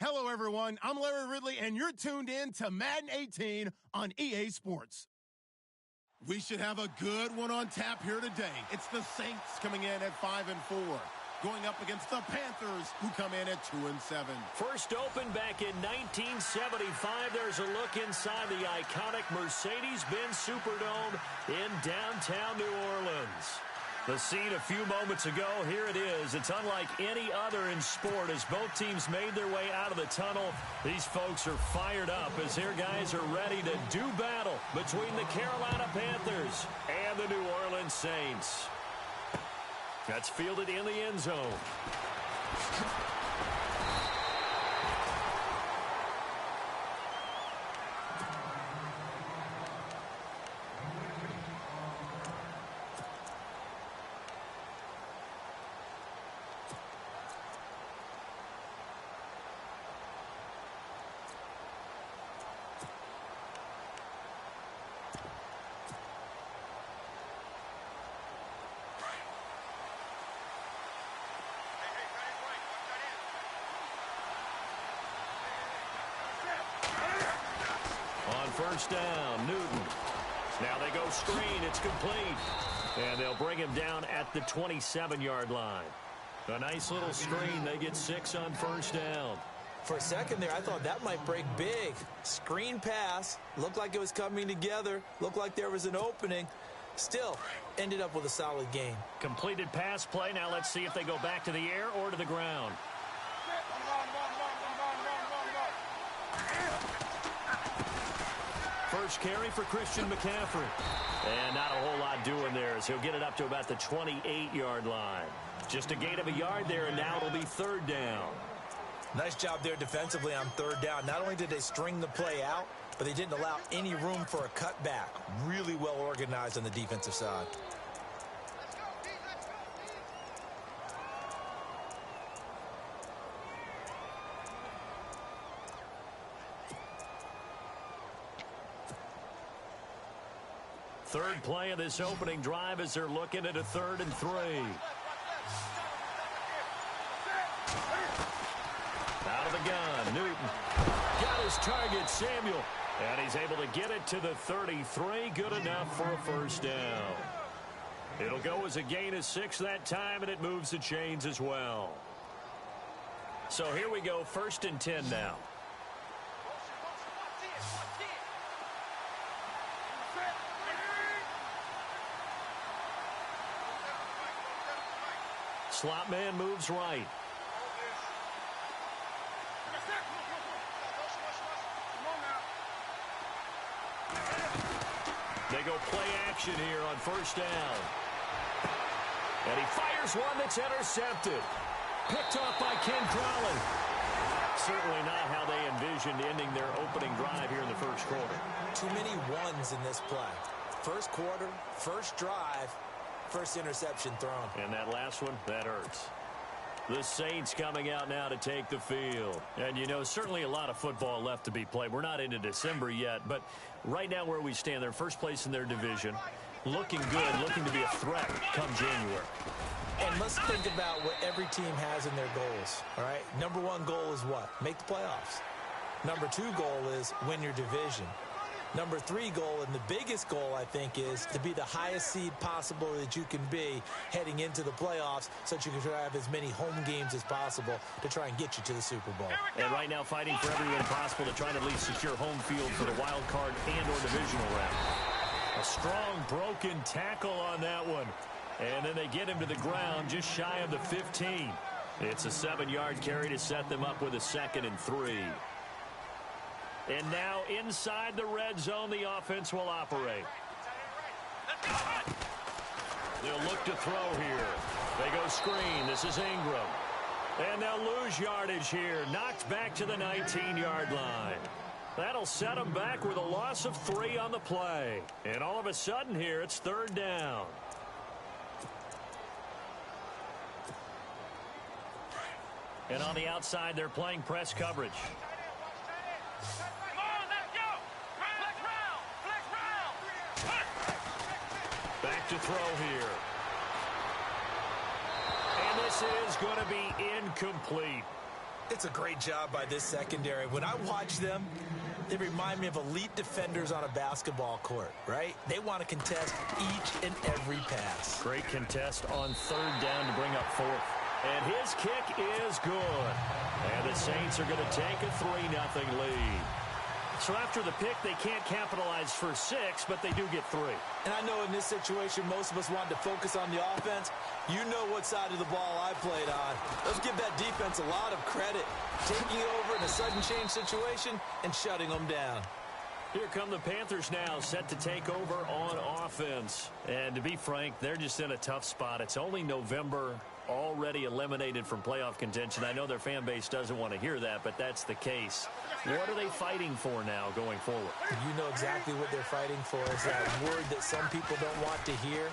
Hello, everyone. I'm Larry Ridley, and you're tuned in to Madden 18 on EA Sports. We should have a good one on tap here today. It's the Saints coming in at 5-4, going up against the Panthers, who come in at 2-7. First opened back in 1975. There's a look inside the iconic Mercedes-Benz Superdome in downtown New Orleans. The scene a few moments ago, here it is. It's unlike any other in sport as both teams made their way out of the tunnel. These folks are fired up as their guys are ready to do battle between the Carolina Panthers and the New Orleans Saints. That's fielded in the end zone. First down, Newton. Now they go screen. It's complete. And they'll bring him down at the 27-yard line. A nice little screen. They get 6 on first down. For a second there, I thought that might break big. Screen pass. Looked like it was coming together. Looked like there was an opening. Still, ended up with a solid game. Completed pass play. Now let's see if they go back to the air or to the ground. First carry for Christian McCaffrey. And not a whole lot doing there as he'll get it up to about the 28-yard line. Just a gain of a yard there, and now it'll be third down. Nice job there defensively on third down. Not only did they string the play out, but they didn't allow any room for a cutback. Really well organized on the defensive side. Third play of this opening drive as they're looking at a 3rd and 3. Out of the gun, Newton. Got his target, Samuel. And he's able to get it to the 33. Good enough for a first down. It'll go as a gain of 6 that time, and it moves the chains as well. So here we go, 1st and 10 now. Slot man moves right. They go play action here on first down. And he fires one that's intercepted. Picked off by Ken Crowley. Certainly not how they envisioned ending their opening drive here in the first quarter. Too many ones in this play. First quarter, first drive, first interception thrown. And that last one, that hurts. The Saints coming out now to take the field. And, you know, certainly a lot of football left to be played. We're not into December yet, but right now where we stand, they're first place in their division. Looking good, looking to be a threat come January. And let's think about what every team has in their goals, all right? Number 1 goal is what? Make the playoffs. Number 2 goal is win your division. Number 3 goal, and the biggest goal, I think, is to be the highest seed possible that you can be heading into the playoffs so that you can try to have as many home games as possible to try and get you to the Super Bowl. And right now fighting for every win possible to try and at least secure home field for the wild card and or divisional round. A strong broken tackle on that one. And then they get him to the ground just shy of the 15. It's a 7-yard carry to set them up with a 2nd and 3. And now inside the red zone, the offense will operate. They'll look to throw here. They go screen. This is Ingram. And they'll lose yardage here. Knocked back to the 19-yard line. That'll set them back with a loss of 3 on the play. And all of a sudden here, it's 3rd down. And on the outside, they're playing press coverage. Back to throw here. And this is going to be incomplete. It's a great job by this secondary. When I watch them, they remind me of elite defenders on a basketball court, right? They want to contest each and every pass. Great contest on third down to bring up fourth. And his kick is good. And the Saints are going to take a 3-0 lead. So after the pick, they can't capitalize for 6, but they do get 3. And I know in this situation, most of us wanted to focus on the offense. You know what side of the ball I played on. Let's give that defense a lot of credit. Taking over in a sudden change situation and shutting them down. Here come the Panthers now, set to take over on offense. And to be frank, they're just in a tough spot. It's only November, already eliminated from playoff contention. I know their fan base doesn't want to hear that, but that's the case. What are they fighting for now going forward? You know exactly what they're fighting for. Is that word that some people don't want to hear,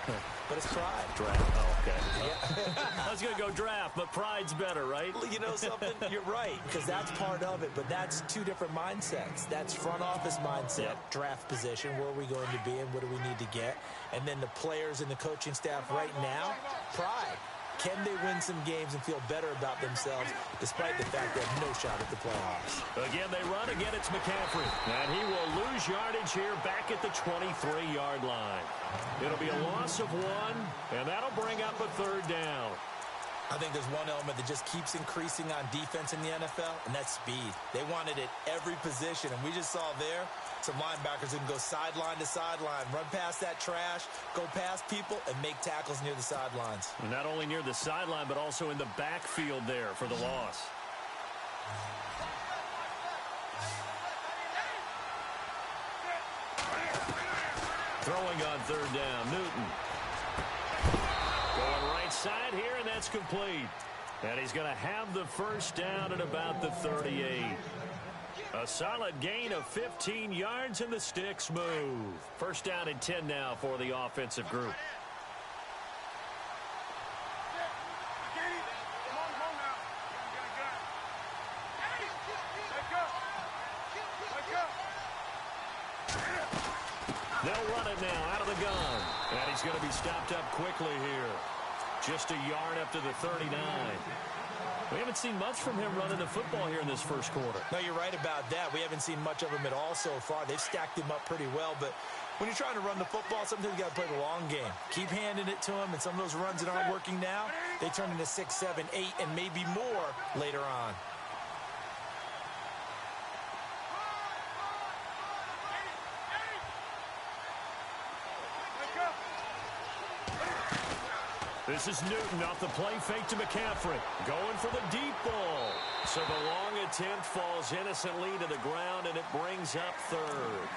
but it's pride. Draft. Oh, okay. Yeah. I was going to go draft, but pride's better, right? You know something? You're right, because that's part of it, but that's two different mindsets. That's front office mindset, draft position, where are we going to be and what do we need to get? And then the players and the coaching staff right now, pride. Can they win some games and feel better about themselves despite the fact they have no shot at the playoffs? Again, they run. Again, it's McCaffrey. And he will lose yardage here back at the 23-yard line. It'll be a loss of 1, and that'll bring up a third down. I think there's one element that just keeps increasing on defense in the NFL, and that's speed. They want it at every position, and we just saw there some linebackers who can go sideline to sideline, run past that trash, go past people, and make tackles near the sidelines. Not only near the sideline, but also in the backfield there for the loss. Throwing on third down, Newton. Going right side here, and that's complete. And he's going to have the first down at about the 38. A solid gain of 15 yards, and the sticks move. First down and 10 now for the offensive group. They'll run it now out of the gun. And he's going to be stopped up quickly here. Just a yard up to the 39. We haven't seen much from him running the football here in this first quarter. No, you're right about that. We haven't seen much of him at all so far. They've stacked him up pretty well, but when you're trying to run the football, sometimes you got to play the long game. Keep handing it to him, and some of those runs that aren't working now, they turn into 6, 7, 8, and maybe more later on. This is Newton off the play fake to McCaffrey. Going for the deep ball. So the long attempt falls innocently to the ground, and it brings up third.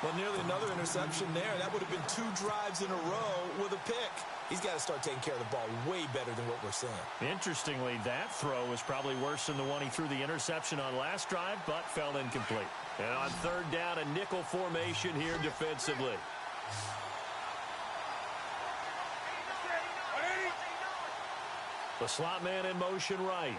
Well, nearly another interception there. That would have been 2 drives in a row with a pick. He's got to start taking care of the ball way better than what we're seeing. Interestingly, that throw was probably worse than the one he threw the interception on last drive, but fell incomplete. And on third down, a nickel formation here defensively. The slot man in motion right.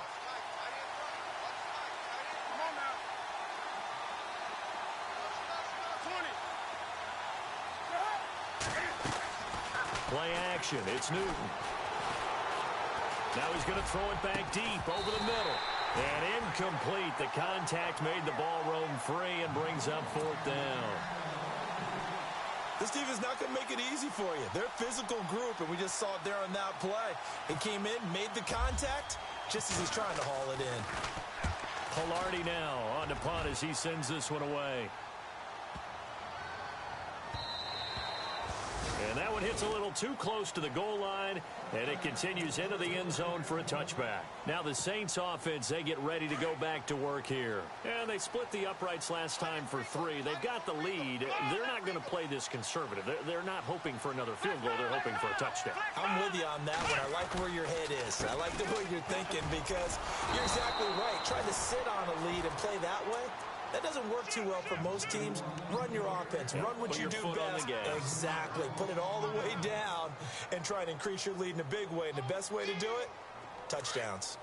Play action. It's Newton. Now he's going to throw it back deep over the middle. And incomplete. The contact made the ball roam free and brings up fourth down. This team is not going to make it easy for you. They're a physical group, and we just saw it there on that play. It came in, made the contact, just as he's trying to haul it in. Polardi now on to punt as he sends this one away. And that one hits a little too close to the goal line, and it continues into the end zone for a touchback. Now the Saints offense, they get ready to go back to work here. And they split the uprights last time for 3. They've got the lead. They're not going to play this conservative. They're not hoping for another field goal. They're hoping for a touchdown. I'm with you on that one. I like where your head is. I like the way you're thinking because you're exactly right. Trying to sit on a lead and play that way, that doesn't work too well for most teams. Run your offense. Run what you do best. Exactly. Put it all the way down and try and increase your lead in a big way. And the best way to do it, touchdowns.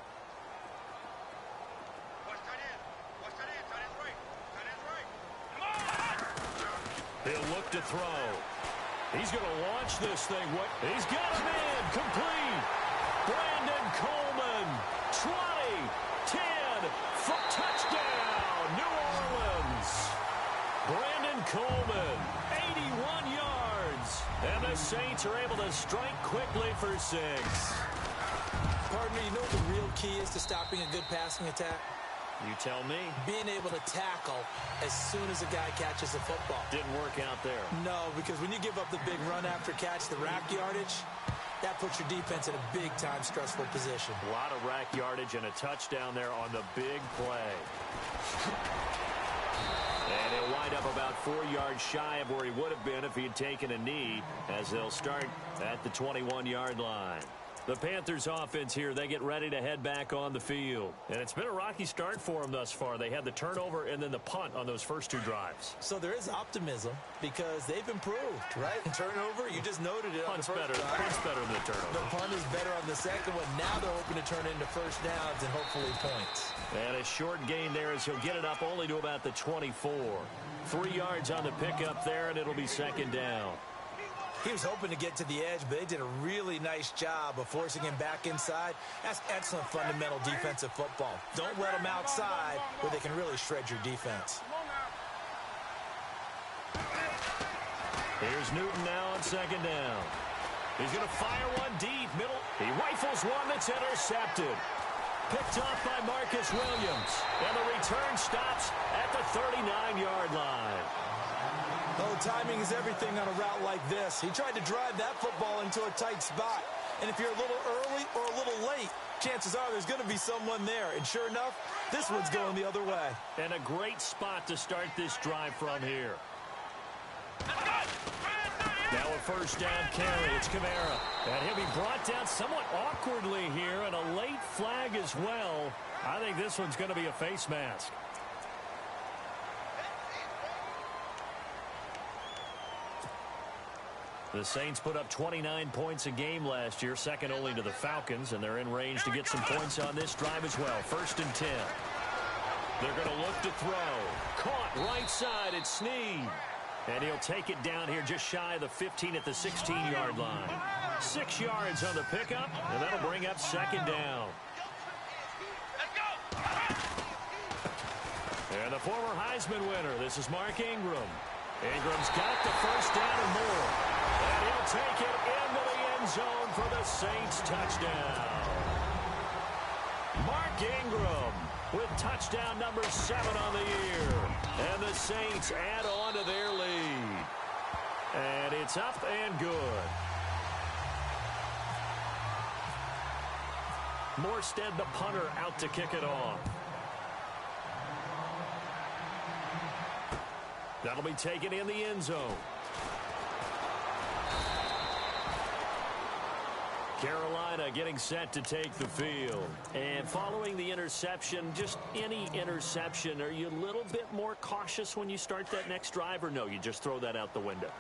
He'll look to throw. He's going to launch this thing. He's got him in. Complete. Brandon Coleman. 20, 10. run. Touchdown, New Orleans. Brandon Coleman, 81 yards. And the Saints are able to strike quickly for 6. Partner, you know what the real key is to stopping a good passing attack? You tell me. Being able to tackle as soon as a guy catches the football. Didn't work out there. No, because when you give up the big run after catch, the rack yardage, that puts your defense in a big-time stressful position. A lot of rack yardage and a touchdown there on the big play. And he'll wind up about 4 yards shy of where he would have been if he had taken a knee, as they'll start at the 21-yard line. The Panthers offense here, they get ready to head back on the field. And it's been a rocky start for them thus far. They had the turnover and then the punt on those first 2 drives. So there is optimism because they've improved, right? Turnover, you just noted it. Punt's better than the turnover. The punt is better on the second one. Now they're hoping to turn it into first downs and hopefully points. And a short gain there as he'll get it up only to about the 24. 3 yards on the pickup there, and it'll be second down. He was hoping to get to the edge, but they did a really nice job of forcing him back inside. That's excellent fundamental defensive football. Don't let him outside where they can really shred your defense. Here's Newton now on second down. He's going to fire one deep middle. He rifles one that's intercepted. Picked off by Marcus Williams. And the return stops at the 39-yard line. Oh, timing is everything on a route like this. He tried to drive that football into a tight spot. And if you're a little early or a little late, chances are there's going to be someone there. And sure enough, this one's going the other way. And a great spot to start this drive from here. Now a first down carry. It's Kamara. And he'll be brought down somewhat awkwardly here, and a late flag as well. I think this one's going to be a face mask. The Saints put up 29 points a game last year, second only to the Falcons, and they're in range to get some points on this drive as well. 1st and 10. They're going to look to throw. Caught right side. It's Snead. And he'll take it down here just shy of the 15 at the 16-yard line. 6 yards on the pickup, and that'll bring up second down. And the former Heisman winner, this is Mark Ingram. Ingram's got the first down and more. And he'll take it into the end zone for the Saints touchdown. Mark Ingram with touchdown number 7 on the year. And the Saints add on to their lead. And it's up and good. Morstead, the punter, out to kick it off. That'll be taken in the end zone. Carolina getting set to take the field. And following the interception, just any interception, are you a little bit more cautious when you start that next drive, or no, you just throw that out the window?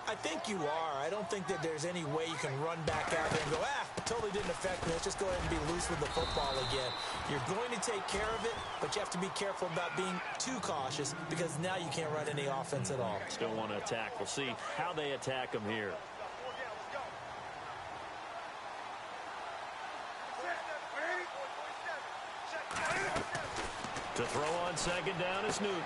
I think you are. I don't think that there's any way you can run back out there and go, totally didn't affect me. Let's just go ahead and be loose with the football again. You're going to take care of it, but you have to be careful about being too cautious because now you can't run any offense at all. Still want to attack. We'll see how they attack them here. To throw on second down is Newton.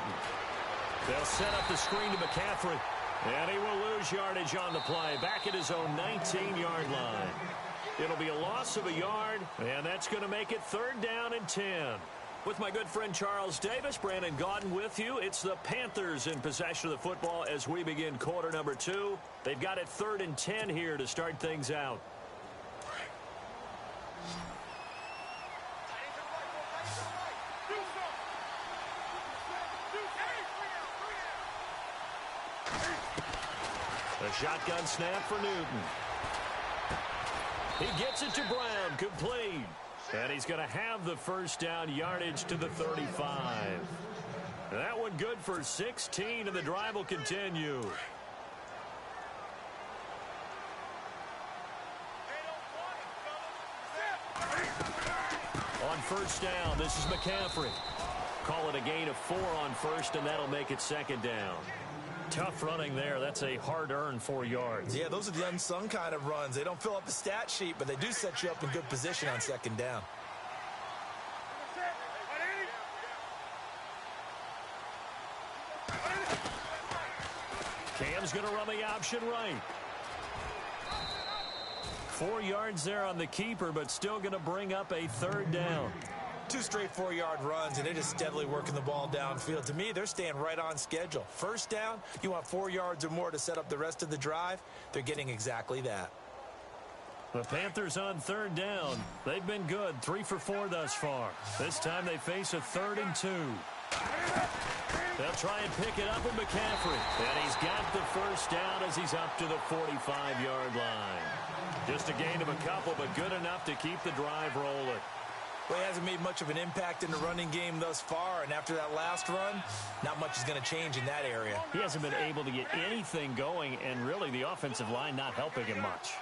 They'll set up the screen to McCaffrey. And he will lose yardage on the play. Back at his own 19-yard line. It'll be a loss of a yard, and that's going to make it 3rd down and 10. With my good friend Charles Davis, Brandon Gaudin with you. It's the Panthers in possession of the football as we begin quarter number 2. They've got it 3rd and 10 here to start things out. A shotgun snap for Newton. He gets it to Brown, complete. And he's going to have the first down, yardage to the 35. That one good for 16, and the drive will continue. On first down, this is McCaffrey. Call it a gain of 4 on first, and that'll make it second down. Tough running there. That's a hard-earned 4 yards. Yeah, those are the unsung kind of runs. They don't fill up the stat sheet, but they do set you up in good position on second down. is going to run the option right. 4 yards there on the keeper, but still going to bring up a third down. 2 straight 4-yard runs, and they're just steadily working the ball downfield. To me, they're staying right on schedule. First down, you want 4 yards or more to set up the rest of the drive. They're getting exactly that. The Panthers on third down. They've been good, 3 for 4 thus far. This time they face a 3rd and 2. They'll try and pick it up with McCaffrey. And he's got the first down as he's up to the 45-yard line. Just a gain of a couple, but good enough to keep the drive rolling. Well, he hasn't made much of an impact in the running game thus far, and after that last run, not much is going to change in that area. He hasn't been able to get anything going, and really the offensive line not helping him much.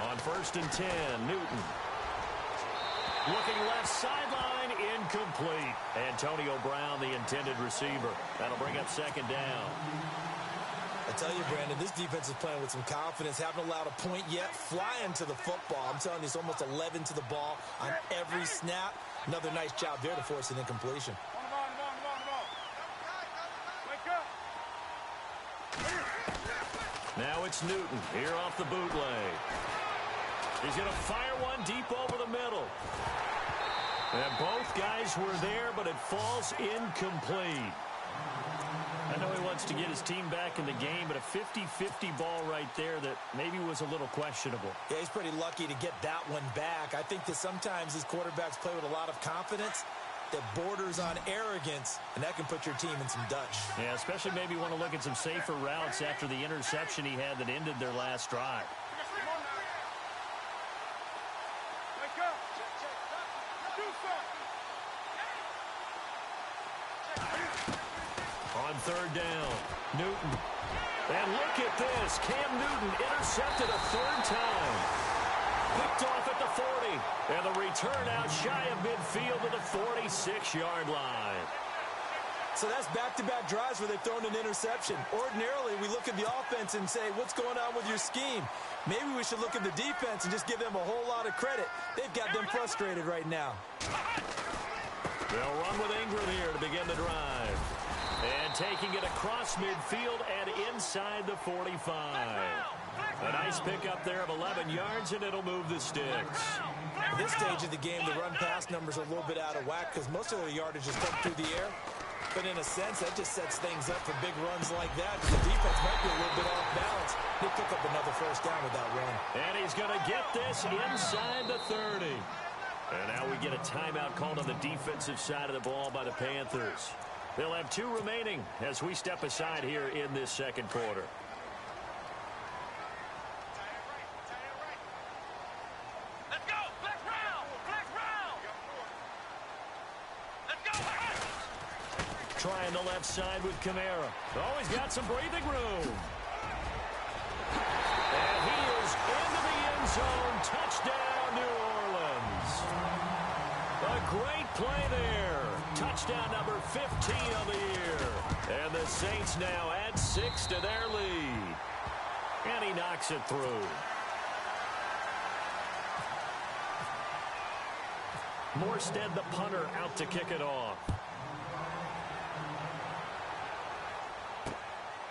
On 1st and 10, Newton. Looking left sideline, incomplete. Antonio Brown, the intended receiver. That'll bring up 2nd down. I tell you, Brandon, this defense is playing with some confidence. Haven't allowed a point yet. Flying to the football. I'm telling you, it's almost 11 to the ball on every snap. Another nice job there to force an incompletion. Now it's Newton here off the bootleg. He's going to fire one deep over the middle. And both guys were there, but it falls incomplete. I know he wants to get his team back in the game, but a 50-50 ball right there that maybe was a little questionable. Yeah, he's pretty lucky to get that one back. I think that sometimes these quarterbacks play with a lot of confidence that borders on arrogance, and that can put your team in some Dutch. Yeah, especially maybe want to look at some safer routes after the interception he had that ended their last drive. On 3rd down, Newton. And look at this. Cam Newton intercepted a 3rd time. Picked off at the 40. And the return out shy of midfield to the 46-yard line. So that's back-to-back drives where they've thrown an interception. Ordinarily, we look at the offense and say, what's going on with your scheme? Maybe we should look at the defense and just give them a whole lot of credit. They've got them frustrated right now. They'll run with Ingram here to begin the drive. And taking it across midfield and inside the 45. A nice pickup there of 11 yards, and it'll move the sticks. At this stage of the game, the run-pass numbers are a little bit out of whack because most of their yardage is come through the air. But in a sense, that just sets things up for big runs like that. The defense might be a little bit off balance. They pick up another first down with that run. And he's going to get this inside the 30. And now we get a timeout called on the defensive side of the ball by the Panthers. They'll have 2 remaining as we step aside here in this 2nd quarter. Let's go! Black round! Black round! Let's go! Trying the left side with Kamara. Oh, he's got some breathing room. And he is into the end zone. Touchdown, New Orleans. A great play there. Touchdown number 15 of the year. And the Saints now add 6 to their lead. And he knocks it through. Morstead, the punter, out to kick it off.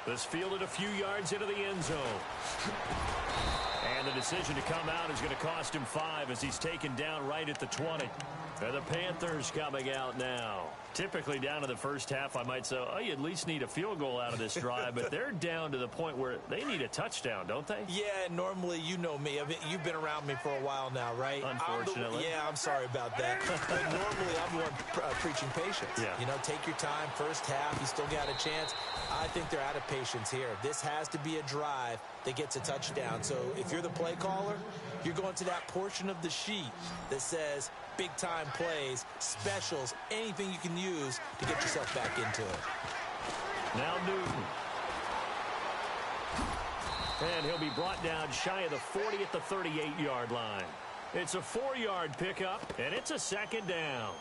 This fielded a few yards into the end zone. And the decision to come out is going to cost him 5 as he's taken down right at the 20. And the Panthers coming out now. Typically down to the first half, I might say, oh, you at least need a field goal out of this drive. But they're down to the point where they need a touchdown, don't they? Yeah, normally, you know me. You've been around me for a while now, right? Unfortunately. I'm sorry about that. But normally, I'm the one preaching patience. Yeah. You know, take your time. First half, you still got a chance. I think they're out of patience here. This has to be a drive that gets a touchdown. So if you're the play caller, you're going to that portion of the sheet that says big-time plays, specials, anything you can use to get yourself back into it. Now Newton. And he'll be brought down shy of the 40 at the 38-yard line. It's a 4-yard pickup, and it's a 2nd down.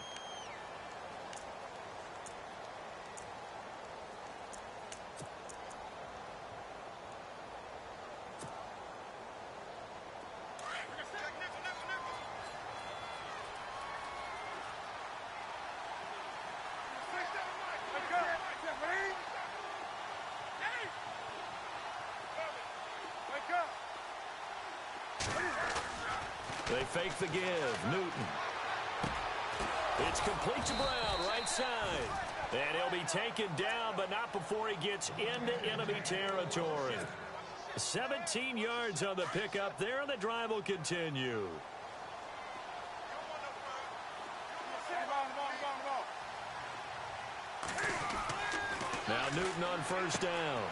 They fake the give. Newton. It's complete to Brown, right side. And he'll be taken down, but not before he gets into enemy territory. 17 yards on the pickup there, and the drive will continue. Now Newton on first down.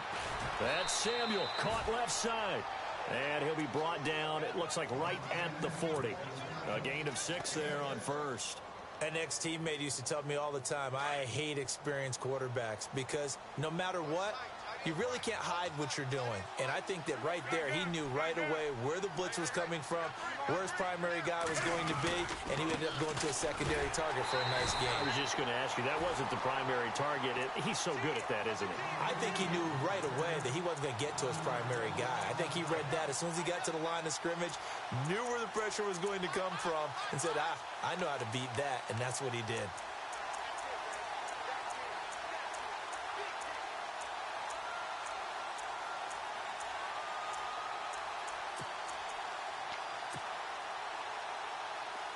That's Samuel, caught left side. And he'll be brought down, it looks like right at the 40. A gain of 6 there on first. An ex-teammate used to tell me all the time, I hate experienced quarterbacks because no matter what, you really can't hide what you're doing. And I think that right there, he knew right away where the blitz was coming from, where his primary guy was going to be, and he ended up going to a secondary target for a nice game. I was just going to ask you, that wasn't the primary target. He's so good at that, isn't he? I think he knew right away that he wasn't going to get to his primary guy. I think he read that as soon as he got to the line of scrimmage, knew where the pressure was going to come from, and said, I know how to beat that, and that's what he did.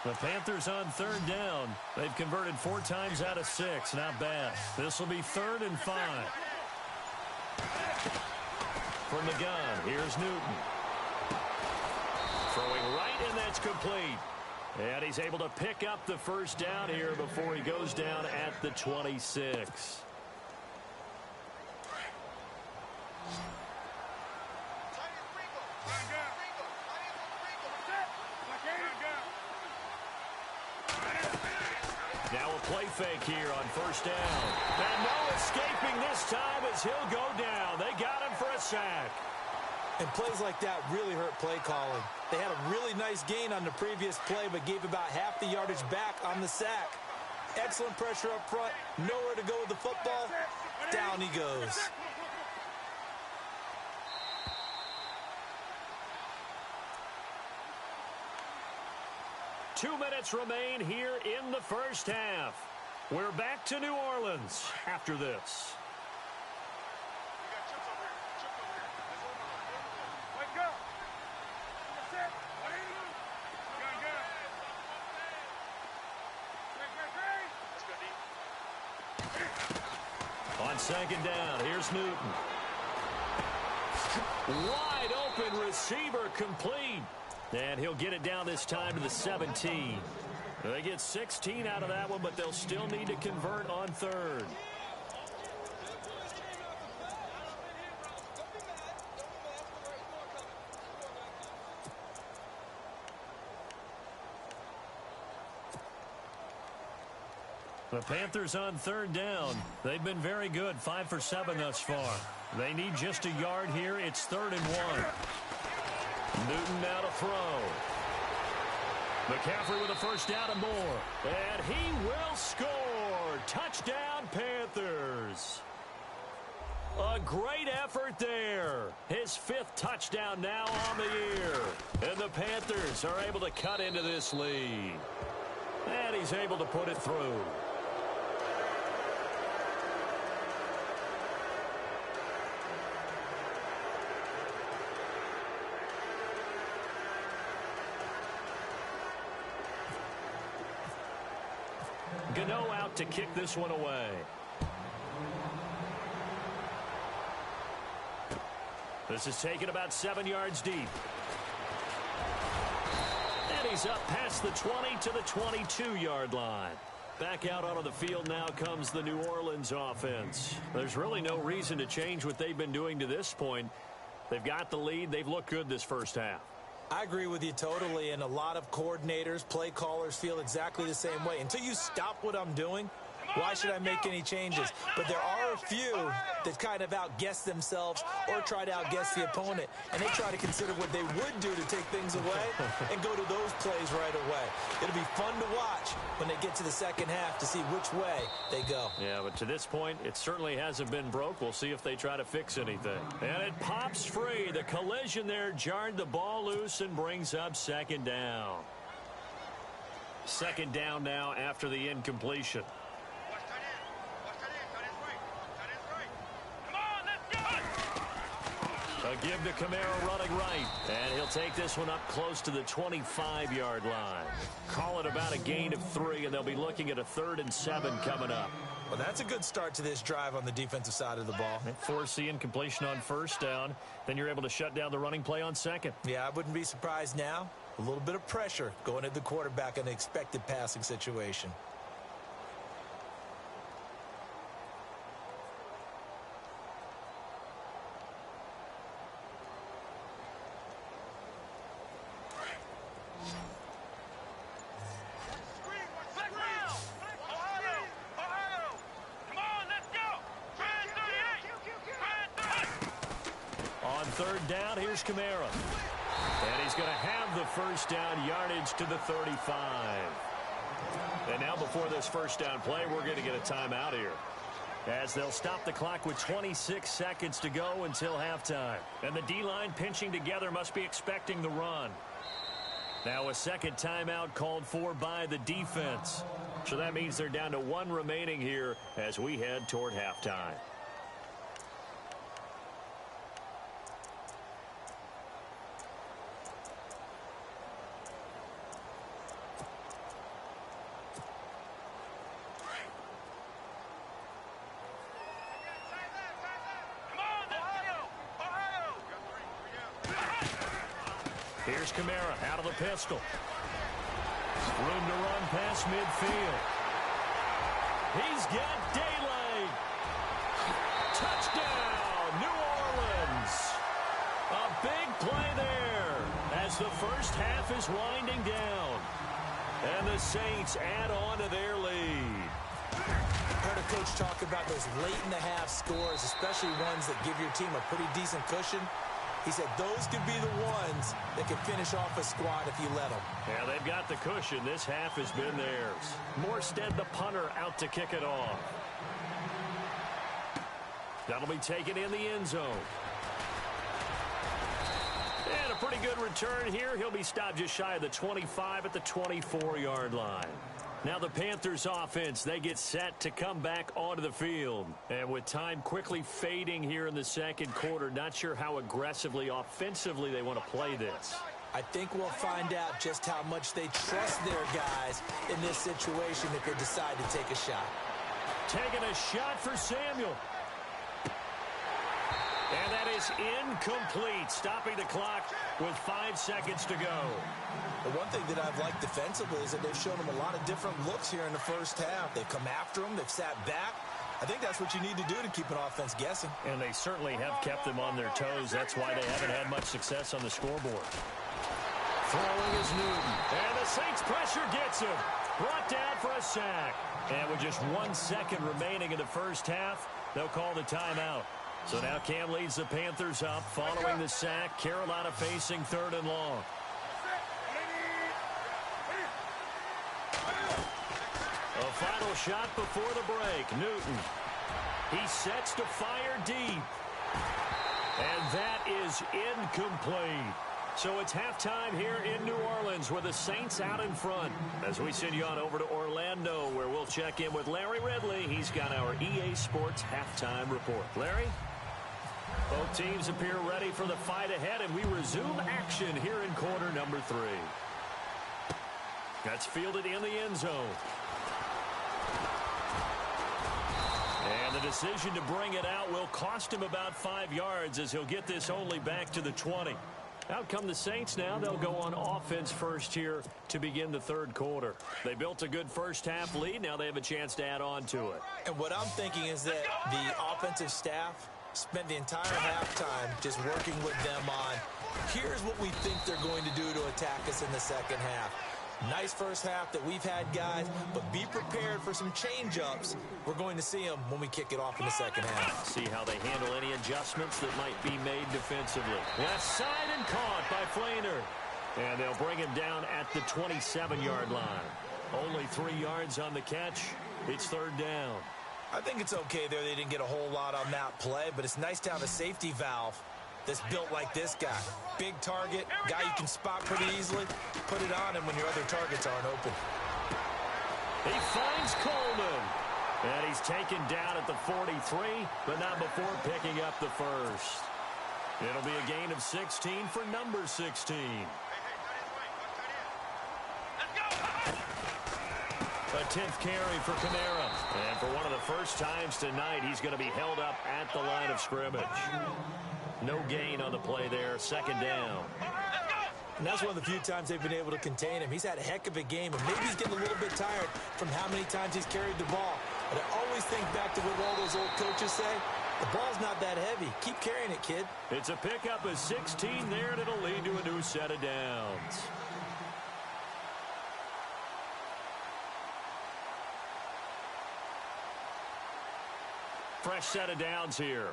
The Panthers on third down. They've converted 4 times out of 6. Not bad. This will be 3rd and 5. From the gun, here's Newton. Throwing right, and that's complete. And he's able to pick up the first down here before he goes down at the 26. Now a play fake here on first down. And no escaping this time as he'll go down. They got him for a sack. And plays like that really hurt play calling. They had a really nice gain on the previous play, but gave about half the yardage back on the sack. Excellent pressure up front. Nowhere to go with the football. Down he goes. Two minutes remain here in the first half. We're back to New Orleans after this. On second down, here's Newton. Wide open receiver complete. And he'll get it down this time to the 17. They get 16 out of that one, but they'll still need to convert on third. The Panthers on third down. They've been very good, 5 for 7 thus far. They need just a yard here. It's 3rd and 1. Newton now to throw. McCaffrey with a first down and more. And he will score. Touchdown, Panthers. A great effort there. His 5th touchdown now on the year. And the Panthers are able to cut into this lead. And he's able to put it through. Gano out to kick this one away. This is taken about 7 yards deep. And he's up past the 20 to the 22-yard line. Back out onto the field now comes the New Orleans offense. There's really no reason to change what they've been doing to this point. They've got the lead. They've looked good this first half. I agree with you totally, and a lot of coordinators, play callers feel exactly the same way. Until you stop what I'm doing, why should I make any changes? But there are a few that kind of outguess themselves or try to outguess the opponent, and they try to consider what they would do to take things away and go to those plays right away. It'll be fun to watch when they get to the second half to see which way they go. Yeah, but to this point, it certainly hasn't been broke. We'll see if they try to fix anything. And it pops free. The collision there jarred the ball loose and brings up second down. Second down now after the incompletion. give to Kamara running right. And he'll take this one up close to the 25-yard line. Call it about a gain of 3, and they'll be looking at a 3rd and 7 coming up. Well, that's a good start to this drive on the defensive side of the ball. Force the incompletion on 1st down. Then you're able to shut down the running play on 2nd. Yeah, I wouldn't be surprised now. A little bit of pressure going at the quarterback in an expected passing situation. On 3rd down, here's Kamara. And he's going to have the 1st down yardage to the 35. And now before this 1st down play, we're going to get a timeout here, as they'll stop the clock with 26 seconds to go until halftime. And the D-line pinching together must be expecting the run. Now a 2nd timeout called for by the defense. So that means they're down to 1 remaining here as we head toward halftime. Here's Kamara out of the pistol. Room to run past midfield. He's got daylight. Touchdown, New Orleans. A big play there as the 1st half is winding down. And the Saints add on to their lead. Heard a coach talk about those late-in-the-half scores, especially ones that give your team a pretty decent cushion. He said those could be the ones that can finish off a squad if you let them. Yeah, they've got the cushion. This half has been theirs. Morstead, the punter, out to kick it off. That'll be taken in the end zone. And a pretty good return here. He'll be stopped just shy of the 25 at the 24-yard line. Now the Panthers offense, they get set to come back onto the field. And with time quickly fading here in the 2nd quarter, not sure how aggressively, offensively they want to play this. I think we'll find out just how much they trust their guys in this situation if they decide to take a shot. Taking a shot for Samuel. And that is incomplete, stopping the clock with 5 seconds to go. The one thing that I've liked defensively is that they've shown them a lot of different looks here in the 1st half. They've come after them. They've sat back. I think that's what you need to do to keep an offense guessing. And they certainly have kept them on their toes. That's why they haven't had much success on the scoreboard. Throwing is Newton. And the Saints pressure gets him. Brought down for a sack. And with just 1 second remaining in the 1st half, they'll call the timeout. So now Cam leads the Panthers up following the sack. Carolina facing 3rd and long. A final shot before the break. Newton. He sets to fire deep. And that is incomplete. So it's halftime here in New Orleans with the Saints out in front. As we send you on over to Orlando, where we'll check in with Larry Ridley. He's got our EA Sports halftime report. Larry? Both teams appear ready for the fight ahead, and we resume action here in quarter number 3. That's fielded in the end zone. And the decision to bring it out will cost him about 5 yards, as he'll get this only back to the 20. Out come the Saints now. They'll go on offense first here to begin the 3rd quarter. They built a good 1st half lead. Now they have a chance to add on to it. And what I'm thinking is that the offensive staff spent the entire halftime just working with them on, here's what we think they're going to do to attack us in the 2nd half. Nice 1st half that we've had, guys, but be prepared for some change-ups. We're going to see them when we kick it off in the 2nd half. See how they handle any adjustments that might be made defensively. Left side and caught by Flainer. And they'll bring him down at the 27-yard line. Only 3 yards on the catch. It's 3rd down. I think it's okay there. They didn't get a whole lot on that play, but it's nice to have a safety valve that's built like this guy. Big target, guy you can spot pretty easily. Put it on him when your other targets aren't open. He finds Coleman. And he's taken down at the 43, but not before picking up the 1st. It'll be a gain of 16 for number 16. A 10th carry for Kamara. And for one of the first times tonight, he's going to be held up at the line of scrimmage. No gain on the play there. Second down. And that's one of the few times they've been able to contain him. He's had a heck of a game, and maybe he's getting a little bit tired from how many times he's carried the ball. But I always think back to what all those old coaches say. The ball's not that heavy. Keep carrying it, kid. It's a pickup of 16 there, and it'll lead to a new set of downs. Fresh set of downs here.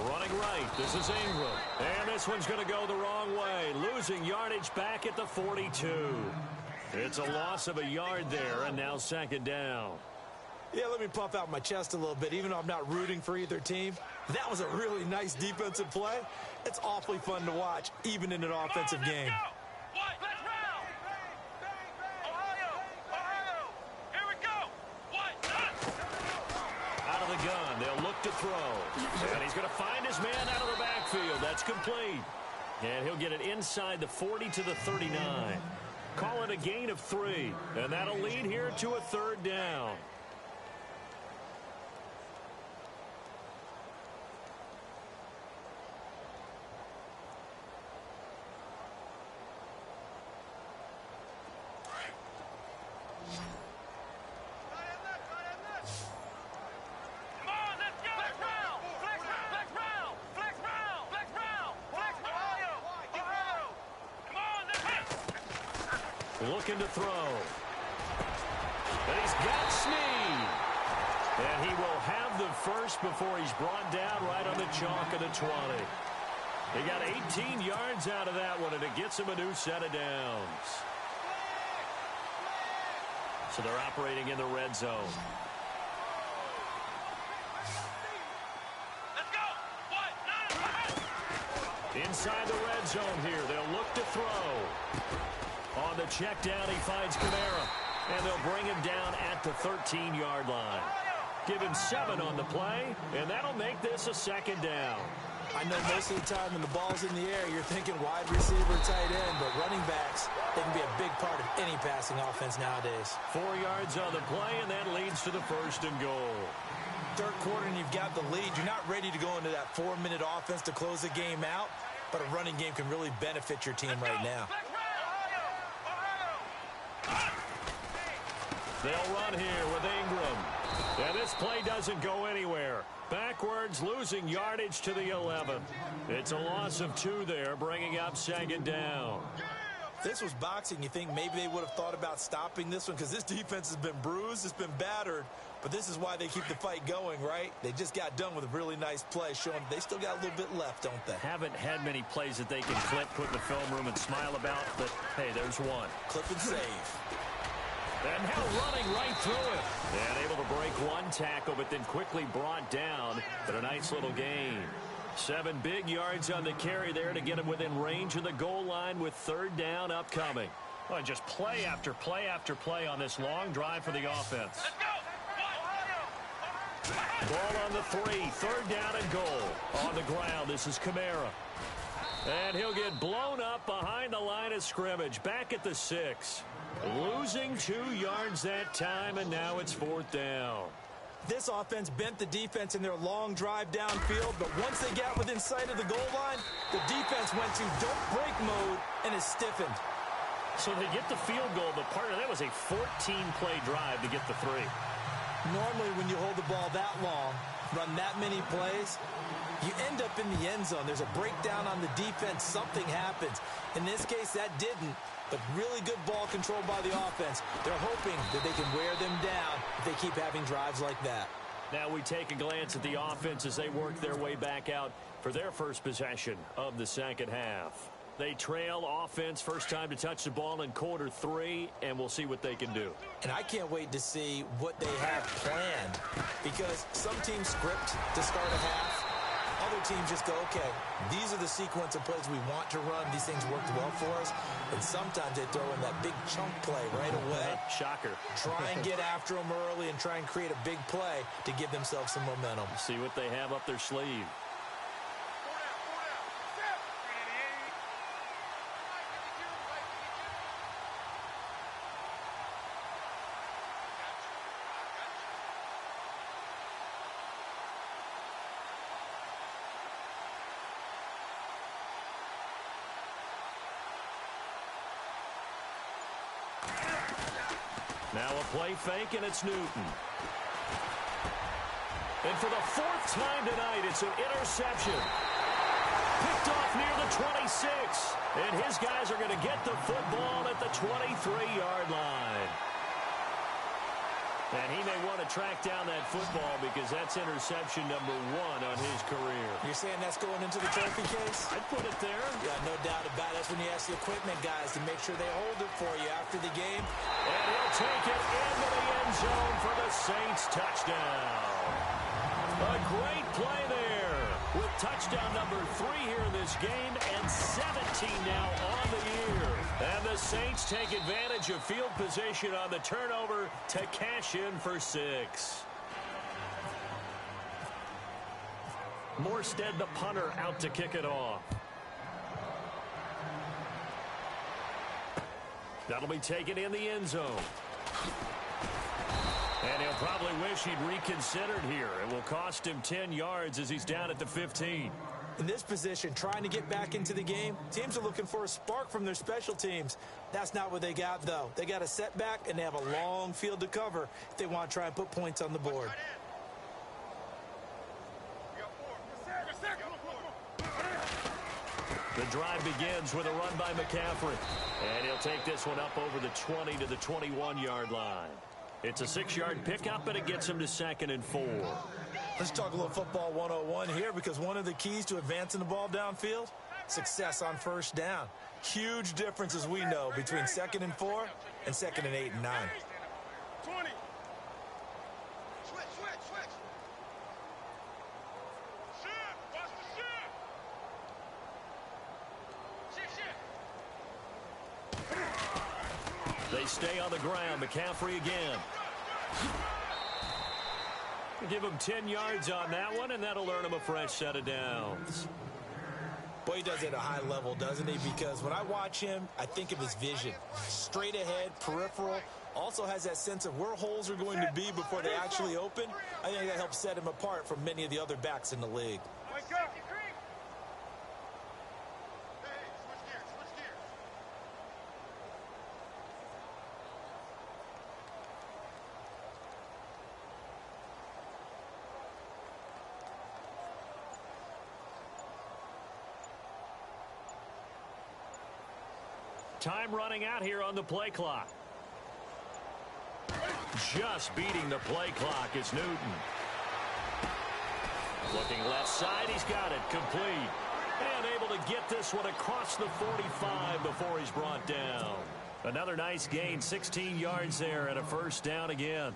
Running right, this is Ingram. And this one's going to go the wrong way. Losing yardage back at the 42. It's a loss of a yard there, and now second down. Yeah, let me puff out my chest a little bit, even though I'm not rooting for either team. That was a really nice defensive play. It's awfully fun to watch, even in an offensive game. Out of the gun, they'll look to throw. And he's going to find his man out of the backfield. That's complete. And he'll get it inside the 40 to the 39. Call it a gain of 3. And that'll lead here to a third down. Looking to throw. And he's got Snead. And he will have the first before he's brought down right on the chalk of the 20. He got 18 yards out of that one, and it gets him a new set of downs. So they're operating in the red zone. Inside the red zone here. They'll look to throw. On the check down, he finds Kamara. And they'll bring him down at the 13-yard line. Give him 7 on the play, and that'll make this a second down. I know most of the time when the ball's in the air, you're thinking wide receiver, tight end, but running backs, they can be a big part of any passing offense nowadays. 4 yards on the play, and that leads to the first and goal. Third quarter, and you've got the lead. You're not ready to go into that 4-minute offense to close the game out, but a running game can really benefit your team right now. They'll run here with Ingram. And this play doesn't go anywhere. Backwards, losing yardage to the 11. It's a loss of 2 there, bringing up second down. If this was boxing, you think maybe they would have thought about stopping this one because this defense has been bruised, it's been battered, but this is why they keep the fight going, right? They just got done with a really nice play, showing they still got a little bit left, don't they? Haven't had many plays that they can clip, put in the film room, and smile about, but hey, there's one. Clip and save. And now running right through it. And able to break one tackle, but then quickly brought down. But a nice little gain. 7 big yards on the carry there to get him within range of the goal line with third down upcoming. Well, just play after play after play on this long drive for the offense. Ball on the 3. Third down and goal. On the ground, this is Kamara. And he'll get blown up behind the line of scrimmage. Back at the 6. Losing 2 yards that time, and now it's fourth down. This offense bent the defense in their long drive downfield, but once they got within sight of the goal line, the defense went to don't break mode and is stiffened. So they get the field goal, but part of that was a 14-play drive to get the 3. Normally when you hold the ball that long, run that many plays, you end up in the end zone. There's a breakdown on the defense. Something happens. In this case, that didn't. But really good ball control by the offense. They're hoping that they can wear them down if they keep having drives like that. Now we take a glance at the offense as they work their way back out for their first possession of the second half. They trail offense, first time to touch the ball in quarter 3, and we'll see what they can do. And I can't wait to see what they have planned, because some teams script to start a half. Other other teams just go, okay, these are the sequence of plays we want to run. These things worked well for us. And sometimes they throw in that big chunk play right away. Shocker. Try and get after them early and try and create a big play to give themselves some momentum. See what they have up their sleeve. Now a play fake, and it's Newton. And for the fourth time tonight, it's an interception. Picked off near the 26. And his guys are going to get the football at the 23-yard line. And he may want to track down that football because that's interception number 1 on his career. You're saying that's going into the trophy case? I'd put it there. Yeah, no doubt about it. That's when you ask the equipment guys to make sure they hold it for you after the game. And he'll take it into the end zone for the Saints touchdown. A great play there with touchdown number 3 here in this game and 17 now on the year. And the Saints take advantage of field position on the turnover to cash in for 6. Morstead, the punter, out to kick it off. That'll be taken in the end zone. And he'll probably wish he'd reconsidered here. It will cost him 10 yards as he's down at the 15. In this position, trying to get back into the game, teams are looking for a spark from their special teams. That's not what they got, though. They got a setback, and they have a long field to cover if they want to try and put points on the board. The drive begins with a run by McCaffrey. And he'll take this one up over the 20 to the 21-yard line. It's a 6-yard pickup, and it gets him to 2nd and 4. Let's talk a little football 101 here, because one of the keys to advancing the ball downfield, success on first down. Huge difference, as we know, between 2nd and 4 and 2nd and 8 and 9. 20. Switch. Shift. Watch the shift. They stay on the ground. McCaffrey again. Give him 10 yards on that one, and that'll earn him a fresh set of downs. Boy, he does it at a high level, doesn't he? Because when I watch him, I think of his vision. Straight ahead, peripheral. Also has that sense of where holes are going to be before they actually open. I think that helps set him apart from many of the other backs in the league. Wake up. Switch gears. Time running out here on the play clock. Just beating the play clock is Newton. Looking left side, he's got it complete. And able to get this one across the 45 before he's brought down. Another nice gain, 16 yards there and a first down again.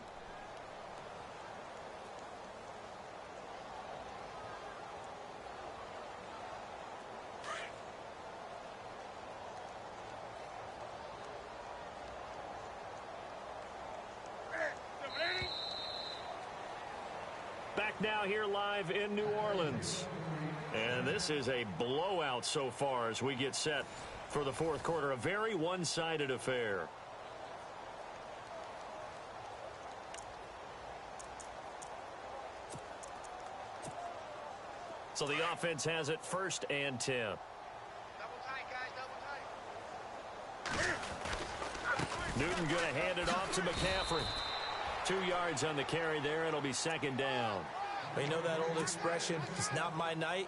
Back now here live in New Orleans. And this is a blowout so far as we get set for the fourth quarter. A very one-sided affair. So the offense has it 1st and 10. Double tight, guys. Double tight. Newton going to hand it off to McCaffrey. 2 yards on the carry there. It'll be 2nd down. But you know that old expression, it's not my night?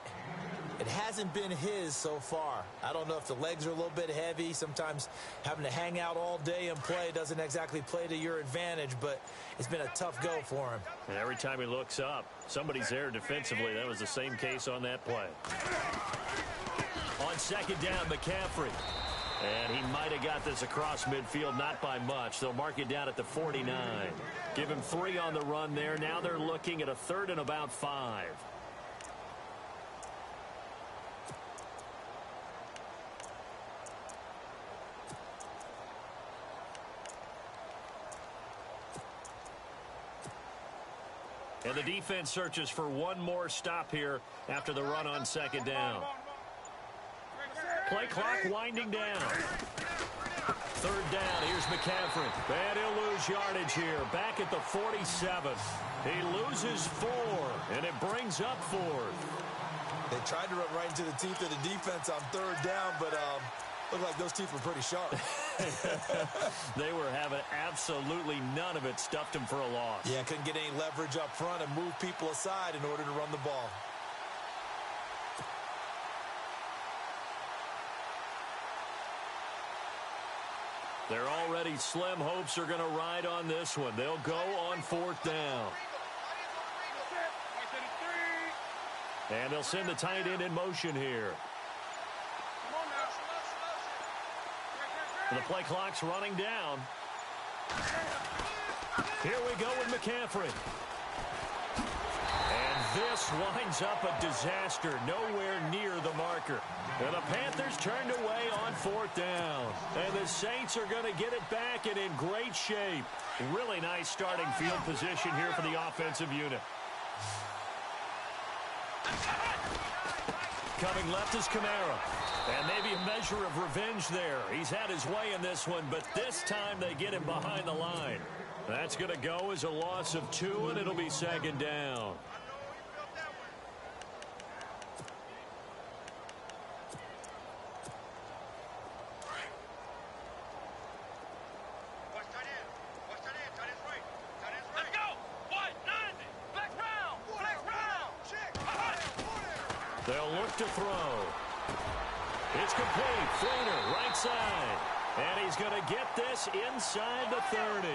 It hasn't been his so far. I don't know if the legs are a little bit heavy. Sometimes having to hang out all day and play doesn't exactly play to your advantage, but it's been a tough go for him. And every time he looks up, somebody's there defensively. That was the same case on that play. On 2nd down, McCaffrey. And he might have got this across midfield, not by much. They'll mark it down at the 49. Give him 3 on the run there. Now they're looking at a 3rd and about 5. And the defense searches for one more stop here after the run on second down. Play clock winding down. Third down, here's McCaffrey. And he'll lose yardage here. Back at the 47. He loses 4, and it brings up 4th. They tried to run right into the teeth of the defense on third down, but looked like those teeth were pretty sharp. They were having absolutely none of it. Stuffed him for a loss. Yeah, couldn't get any leverage up front and move people aside in order to run the ball. They're already slim hopes are going to ride on this one. They'll go on 4th down. And they'll send the tight end in motion here. The play clock's running down. Here we go with McCaffrey. And this winds up a disaster, nowhere near the marker. And the Panthers turned away on 4th down. And the Saints are going to get it back and in great shape. Really nice starting field position here for the offensive unit. Coming left is Kamara. And maybe a measure of revenge there. He's had his way in this one, but this time they get him behind the line. That's going to go as a loss of 2, and it'll be second down. They'll look to throw. It's complete. Fleener, right side. And he's going to get this inside the 30.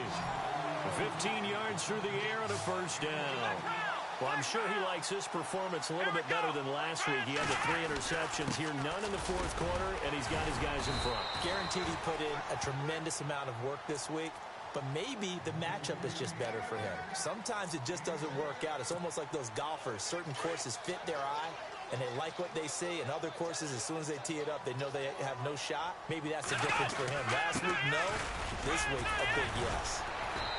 15 yards through the air and a first down. Well, I'm sure he likes this performance a little bit better than last week. He had the 3 interceptions here, none in the 4th quarter, and he's got his guys in front. Guaranteed he put in a tremendous amount of work this week. But maybe the matchup is just better for him. Sometimes it just doesn't work out. It's almost like those golfers. Certain courses fit their eye, and they like what they see. And other courses, as soon as they tee it up, they know they have no shot. Maybe that's the difference for him. Last week, no. This week, a big yes.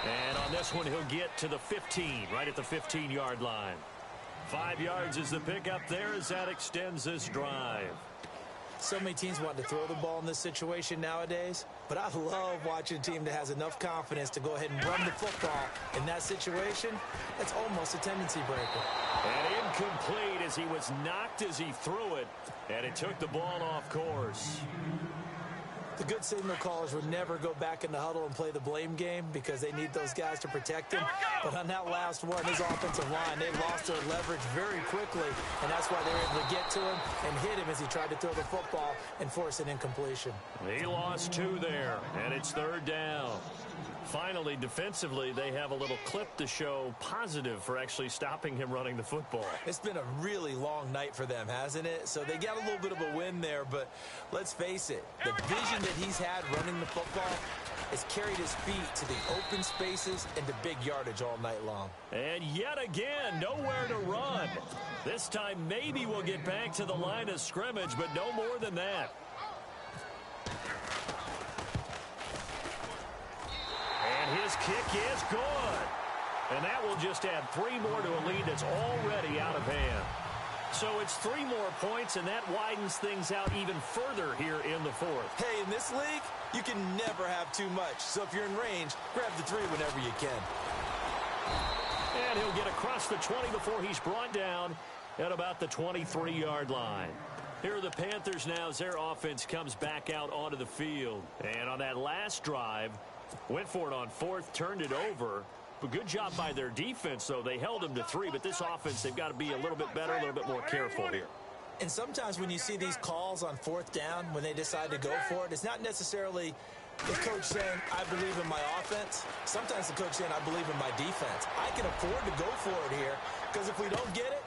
And on this one, he'll get to the 15, right at the 15-yard line. 5 yards is the pickup there as that extends this drive. So many teams want to throw the ball in this situation nowadays, but I love watching a team that has enough confidence to go ahead and run the football. In that situation, that's almost a tendency breaker. And incomplete as he was knocked as he threw it, and it took the ball off course. The good signal callers would never go back in the huddle and play the blame game because they need those guys to protect him. But on that last one, his offensive line, they lost their leverage very quickly, and that's why they were able to get to him and hit him as he tried to throw the football and force an incompletion. He lost 2 there, and it's 3rd down. Finally, defensively, they have a little clip to show positive for actually stopping him running the football. It's been a really long night for them, hasn't it? So they got a little bit of a win there, but let's face it, the vision that he's had running the football has carried his feet to the open spaces and to big yardage all night long. And yet again, nowhere to run. This time, maybe we'll get back to the line of scrimmage, but no more than that. And his kick is good. And that will just add 3 more to a lead that's already out of hand. So it's 3 more points, and that widens things out even further here in the 4th. Hey, in this league, you can never have too much. So if you're in range, grab the 3 whenever you can. And he'll get across the 20 before he's brought down at about the 23-yard line. Here are the Panthers now as their offense comes back out onto the field. And on that last drive, went for it on 4th, turned it over. But good job by their defense, though. They held them to 3, but this offense, they've got to be a little bit better, a little bit more careful here. And sometimes when you see these calls on 4th down, when they decide to go for it, it's not necessarily the coach saying, I believe in my offense. Sometimes the coach saying, I believe in my defense. I can afford to go for it here, because if we don't get it.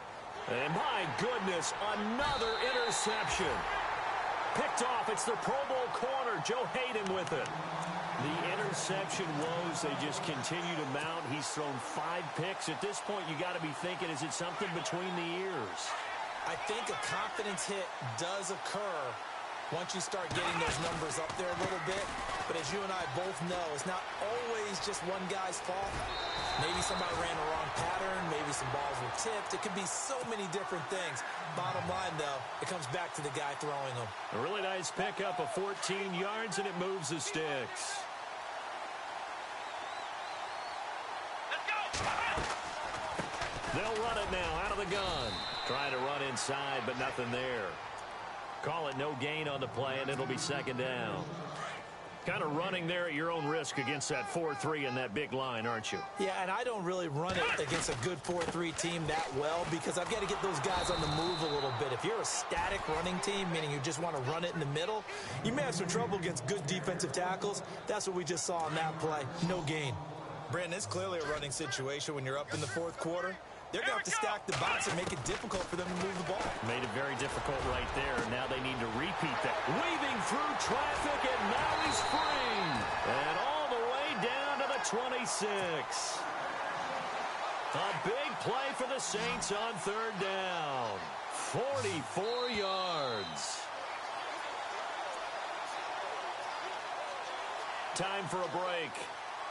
And my goodness, another interception. Picked off. It's the Pro Bowl corner. Joe Hayden with it. The interception woes, they just continue to mount. He's thrown 5 picks. At this point, you got to be thinking, is it something between the ears? I think a confidence hit does occur once you start getting those numbers up there a little bit. But in as you and I both know, it's not always just one guy's fault. Maybe somebody ran the wrong pattern. Maybe some balls were tipped. It could be so many different things. Bottom line, though, it comes back to the guy throwing them. A really nice pickup of 14 yards, and it moves the sticks. They'll run it now out of the gun. Trying to run inside, but nothing there. Call it no gain on the play, and it'll be second down. Kind of running there at your own risk against that 4-3 and that big line, aren't you? Yeah, and I don't really run it against a good 4-3 team that well because I've got to get those guys on the move a little bit. If you're a static running team, meaning you just want to run it in the middle, you may have some trouble against good defensive tackles. That's what we just saw on that play. No gain. Brandon, it's clearly a running situation when you're up in the fourth quarter. They're going to have to stack the box and make it difficult for them to move the ball. Made it very difficult right there. Now they need to repeat that. Weaving through traffic, and now he's free. And all the way down to the 26. A big play for the Saints on third down. 44 yards. Time for a break.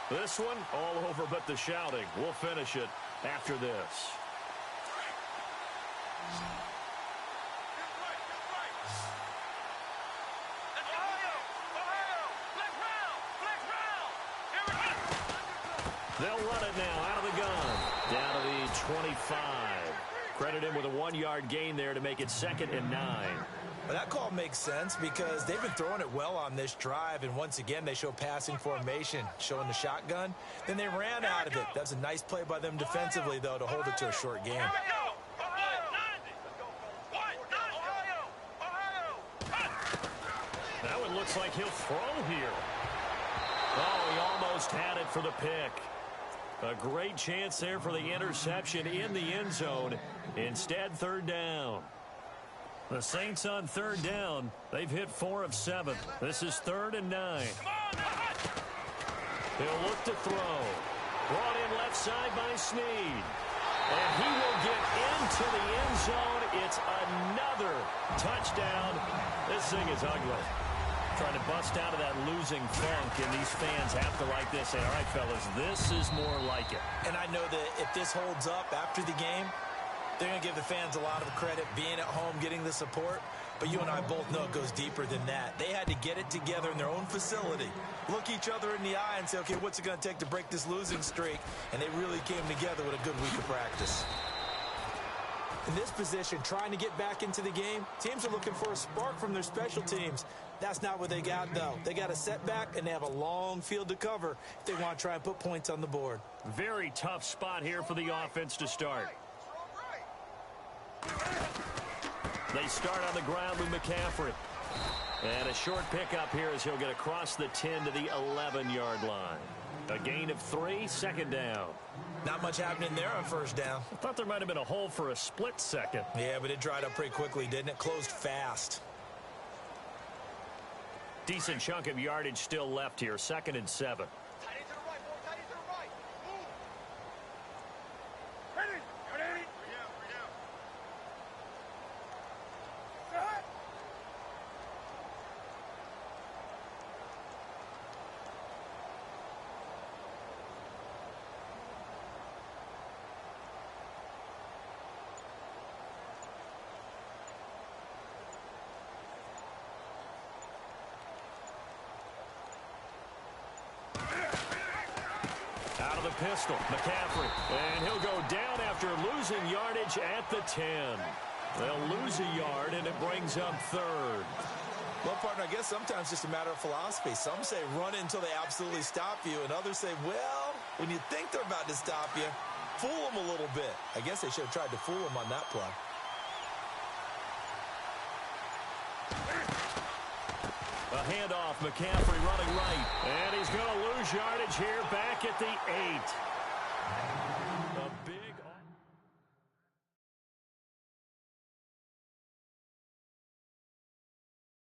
This one, all over but the shouting. We'll finish it after this. They'll run it now out of the gun. Down to the 25. Credit him with a 1-yard gain there to make it 2nd and 9. Well, that call makes sense because they've been throwing it well on this drive, and once again they show passing formation, showing the shotgun. Then they ran out of it. That's a nice play by them defensively, though, to hold it to a short game. That one looks like he'll throw here. Oh, he almost had it for the pick. A great chance there for the interception in the end zone. Instead, third down. The Saints on third down. They've hit 4 of 7. This is 3rd and 9. He'll look to throw. Brought in left side by Snead. And he will get into the end zone. It's another touchdown. This thing is ugly. Trying to bust out of that losing funk, and these fans have to like this. Say, all right, fellas, this is more like it. And I know that if this holds up after the game, they're going to give the fans a lot of credit, being at home, getting the support. But you and I both know it goes deeper than that. They had to get it together in their own facility, look each other in the eye and say, okay, what's it going to take to break this losing streak? And they really came together with a good week of practice. In this position, trying to get back into the game, teams are looking for a spark from their special teams. That's not what they got, though. They got a setback, and they have a long field to cover if they want to try and put points on the board. Very tough spot here for the offense to start. They start on the ground with McCaffrey. And a short pickup here as he'll get across the 10 to the 11-yard line. A gain of 3, 2nd down. Not much happening there on first down. I thought there might have been a hole for a split second. Yeah, but it dried up pretty quickly, didn't it? Closed fast. Decent chunk of yardage still left here. 2nd and 7. Out of the pistol, McCaffrey. And he'll go down after losing yardage at the 10. They'll lose a yard, and it brings up 3rd. Well, partner, I guess sometimes it's just a matter of philosophy. Some say run it until they absolutely stop you, and others say, well, when you think they're about to stop you, fool them a little bit. I guess they should have tried to fool them on that play. A handoff, McCaffrey running right. And he's going to lose yardage here back at the 8.